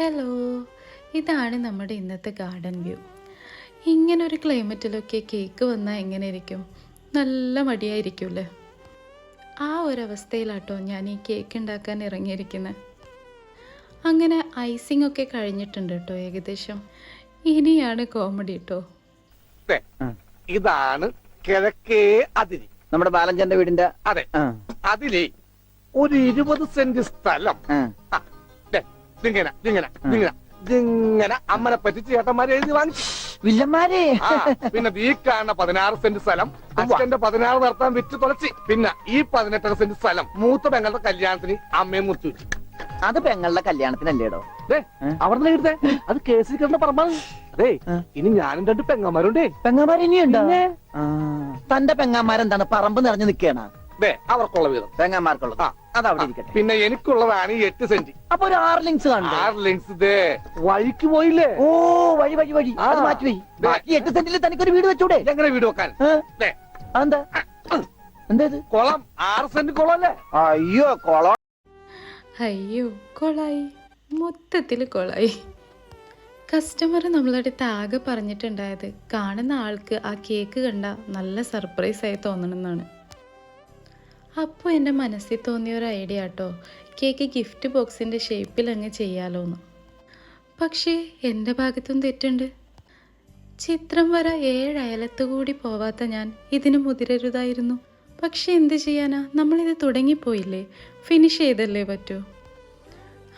Hello, ഇതാണ് നമ്മുടെ ഇന്നത്തെ ഗാർഡൻ വ്യൂ. ഇങ്ങനൊരു ക്ലൈമറ്റിലൊക്കെ കേക്ക് വന്നാൽ എങ്ങനെ ഇരിക്കും? നല്ല മടിയായിരിക്കുമല്ലേ? ആ ഒരവസ്ഥയിലാട്ടോ ഞാൻ ഈ കേക്ക് ഉണ്ടാക്കാൻ ഇറങ്ങിയിരിക്കുന്നത്. അങ്ങനെ ഐസിംഗ് ഒക്കെ കഴിഞ്ഞിട്ടുണ്ട് കേട്ടോ ഏകദേശം. ഇനിയാണ് കോമഡി കേട്ടോ. ഇതാണ് കിഴക്കേ അതിരി, നമ്മുടെ ബാലഞ്ചന്റെ വീടിന്റെ. അതെ, അതിലേ ഒരു 20 സെന്റ് സ്ഥലം ഇങ്ങനെ അമ്മനെ പറ്റിച്ച് ചേട്ടന്മാരെ എഴുതി വാങ്ങിച്ചു. വില്ലന്മാരെ. പിന്നെ ഈ കാണുന്ന 16 സെന്റ് സ്ഥലം അച്ഛന്റെ 16 നടത്താൻ വിറ്റ് തുളച്ചി. പിന്നെ ഈ 18 സെന്റ് സ്ഥലം മൂത്ത പെങ്ങളുടെ കല്യാണത്തിന് അമ്മയെ മുറിച്ചു. അത് പെങ്ങളുടെ കല്യാണത്തിനല്ലേടോ? അവിടെ എടുത്തേ, അത് കേസിൽ കിടന്ന പറമ്പാണ്. അതെ, ഇനി ഞാനും 2 പെങ്ങന്മാരുണ്ടേ. പെങ്ങന്മാർ ഇനിയുണ്ടോ? തന്റെ പെങ്ങന്മാരെന്താണ് പറമ്പ് നിറഞ്ഞു നിൽക്കണ? അവർക്കുള്ള വീതം പെങ്ങന്മാർക്കുള്ളത് അതവിടെ ഇരിക്കട്ടെ. പിന്നെ എനിക്കുള്ളതാണ് ഈ 8 സെന്റ്. അപ്പൊ ഒരു 6 ലിങ്സ് കാണും. 6 ലിങ്സ് വഴിക്ക് പോയില്ലേ? ഓ, വഴി വഴി വഴി അത് മാറ്റി. ബാക്കി 8 സെന്റിൽ തനിക്കൊരു വീട് വെച്ചൂടെ? എങ്ങനെ വീട് വെക്കാൻ? എന്താ എന്തേത്? കുളം 6 സെന്റ് കുളം അല്ലേ? അയ്യോ കുളം. അയ്യോ, കൊളായി, മൊത്തത്തിൽ കൊളായി. കസ്റ്റമർ നമ്മളടുത്ത് ആകെ പറഞ്ഞിട്ടുണ്ടായത് കാണുന്ന ആൾക്ക് ആ കേക്ക് കണ്ട നല്ല സർപ്രൈസായി തോന്നണമെന്നാണ്. അപ്പോൾ എൻ്റെ മനസ്സിൽ തോന്നിയ ഒരു ഐഡിയ കേട്ടോ, കേക്ക് ഗിഫ്റ്റ് ബോക്സിൻ്റെ ഷേപ്പിൽ അങ്ങ് ചെയ്യാലോന്ന്. പക്ഷേ എൻ്റെ ഭാഗത്തും തെറ്റുണ്ട്. ചിത്രം വര 7 അയലത്ത് കൂടി പോവാത്ത ഞാൻ ഇതിന് മുതിരരുതായിരുന്നു. പക്ഷെ എന്ത് ചെയ്യാനാ, നമ്മളിത് തുടങ്ങിപ്പോയില്ലേ, ഫിനിഷ് ചെയ്തല്ലേ പറ്റൂ.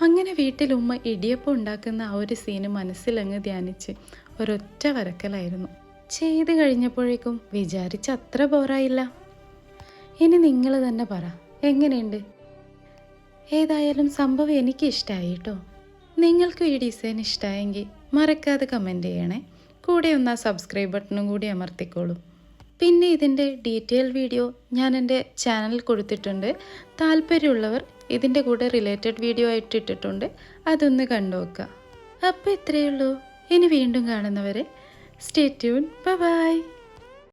അങ്ങനെ വീട്ടിൽ ഉമ്മ ഇടിയപ്പം ഉണ്ടാക്കുന്ന ആ ഒരു സീന് മനസ്സിലങ്ങ് ധ്യാനിച്ച് ഒരൊറ്റ വരക്കലായിരുന്നു. ചെയ്ത് കഴിഞ്ഞപ്പോഴേക്കും വിചാരിച്ച അത്ര ബോറായില്ല. ഇനി നിങ്ങൾ തന്നെ പറ, എങ്ങനെയുണ്ട്? ഏതായാലും സംഭവം എനിക്ക് ഇഷ്ടമായി കേട്ടോ. നിങ്ങൾക്കും ഈ ഡിസൈൻ ഇഷ്ടമായെങ്കിൽ മറക്കാതെ കമൻറ്റ് ചെയ്യണേ. കൂടെ ഒന്ന് ആ സബ്സ്ക്രൈബ് ബട്ടണും കൂടി അമർത്തിക്കോളൂ. പിന്നെ ഇതിൻ്റെ ഡീറ്റെയിൽ വീഡിയോ ഞാൻ എൻ്റെ ചാനലിൽ കൊടുത്തിട്ടുണ്ട്. താല്പര്യമുള്ളവർ ഇതിൻ്റെ കൂടെ റിലേറ്റഡ് വീഡിയോ ആയിട്ട് ഇട്ടിട്ടുണ്ട്, അതൊന്ന് കണ്ടു നോക്കുക. അപ്പോൾ ഇത്രയേ ഉള്ളൂ. ഇനി വീണ്ടും കാണുന്നവരെ സ്റ്റേ ട്യൂൺ. ബൈ.